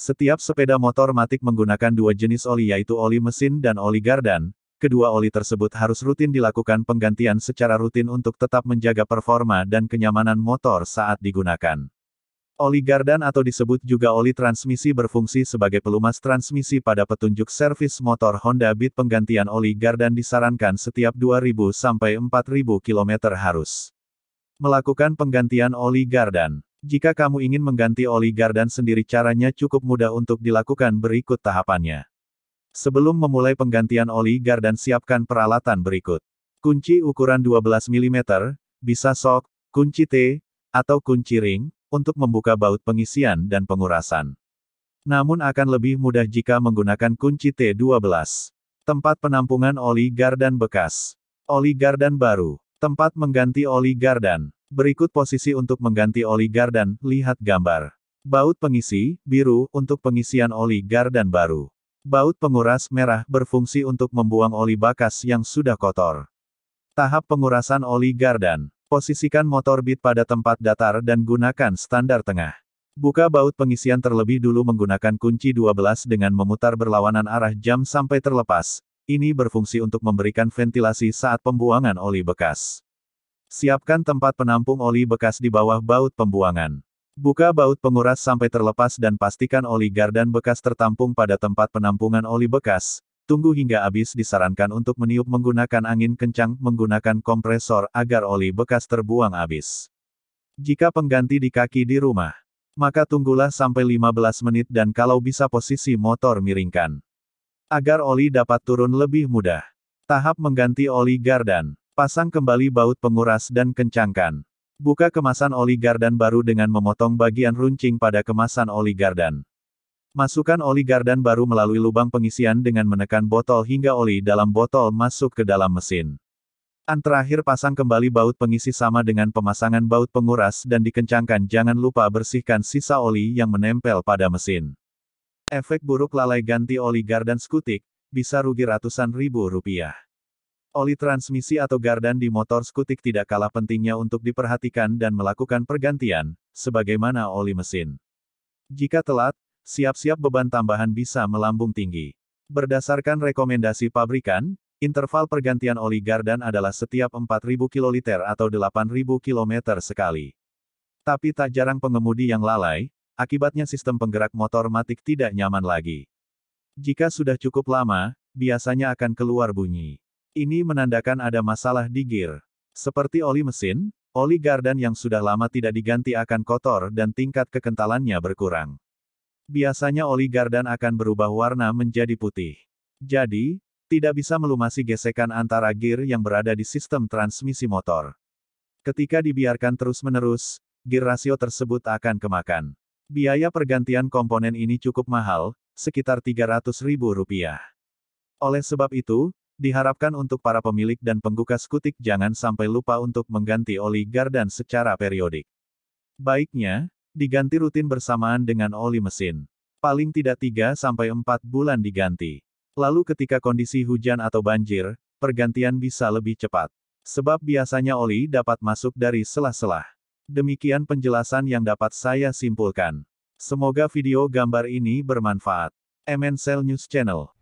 Setiap sepeda motor matic menggunakan dua jenis oli yaitu oli mesin dan oli gardan. Kedua oli tersebut harus rutin dilakukan penggantian secara rutin untuk tetap menjaga performa dan kenyamanan motor saat digunakan. Oli gardan atau disebut juga oli transmisi berfungsi sebagai pelumas transmisi pada petunjuk servis motor Honda Beat. Penggantian oli gardan disarankan setiap 2000 sampai 4000 km harus melakukan penggantian oli gardan. Jika kamu ingin mengganti oli gardan sendiri, caranya cukup mudah untuk dilakukan, berikut tahapannya. Sebelum memulai penggantian oli gardan, siapkan peralatan berikut. Kunci ukuran 12 mm, bisa sok, kunci T, atau kunci ring, untuk membuka baut pengisian dan pengurasan. Namun akan lebih mudah jika menggunakan kunci T12. Tempat penampungan oli gardan bekas. Oli gardan baru. Tempat mengganti oli gardan. Berikut posisi untuk mengganti oli gardan, lihat gambar. Baut pengisi, biru, untuk pengisian oli gardan baru. Baut penguras, merah, berfungsi untuk membuang oli bekas yang sudah kotor. Tahap pengurasan oli gardan. Posisikan motor Beat pada tempat datar dan gunakan standar tengah. Buka baut pengisian terlebih dulu menggunakan kunci 12 dengan memutar berlawanan arah jam sampai terlepas. Ini berfungsi untuk memberikan ventilasi saat pembuangan oli bekas. Siapkan tempat penampung oli bekas di bawah baut pembuangan. Buka baut penguras sampai terlepas dan pastikan oli gardan bekas tertampung pada tempat penampungan oli bekas. Tunggu hingga habis. Disarankan untuk meniup menggunakan angin kencang menggunakan kompresor agar oli bekas terbuang habis. Jika pengganti di kaki di rumah, maka tunggulah sampai 15 menit dan kalau bisa posisi motor miringkan. Agar oli dapat turun lebih mudah. Tahap mengganti oli gardan. Pasang kembali baut penguras dan kencangkan. Buka kemasan oli gardan baru dengan memotong bagian runcing pada kemasan oli gardan. Masukkan oli gardan baru melalui lubang pengisian dengan menekan botol hingga oli dalam botol masuk ke dalam mesin. Terakhir pasang kembali baut pengisi sama dengan pemasangan baut penguras dan dikencangkan. Jangan lupa bersihkan sisa oli yang menempel pada mesin. Efek buruk lalai ganti oli gardan skutik, bisa rugi ratusan ribu rupiah. Oli transmisi atau gardan di motor skutik tidak kalah pentingnya untuk diperhatikan dan melakukan pergantian, sebagaimana oli mesin. Jika telat, siap-siap beban tambahan bisa melambung tinggi. Berdasarkan rekomendasi pabrikan, interval pergantian oli gardan adalah setiap 4000 kiloliter atau 8000 km sekali. Tapi tak jarang pengemudi yang lalai, akibatnya sistem penggerak motor matic tidak nyaman lagi. Jika sudah cukup lama, biasanya akan keluar bunyi. Ini menandakan ada masalah di gear. Seperti oli mesin, oli gardan yang sudah lama tidak diganti akan kotor dan tingkat kekentalannya berkurang. Biasanya oli gardan akan berubah warna menjadi putih. Jadi, tidak bisa melumasi gesekan antara gear yang berada di sistem transmisi motor. Ketika dibiarkan terus-menerus, gear rasio tersebut akan kemakan. Biaya pergantian komponen ini cukup mahal, sekitar Rp300.000. Oleh sebab itu, diharapkan untuk para pemilik dan pengguna skutik jangan sampai lupa untuk mengganti oli gardan secara periodik. Baiknya, diganti rutin bersamaan dengan oli mesin. Paling tidak 3-4 bulan diganti. Lalu ketika kondisi hujan atau banjir, pergantian bisa lebih cepat. Sebab biasanya oli dapat masuk dari sela-sela. Demikian penjelasan yang dapat saya simpulkan. Semoga video gambar ini bermanfaat. MNCell News Channel.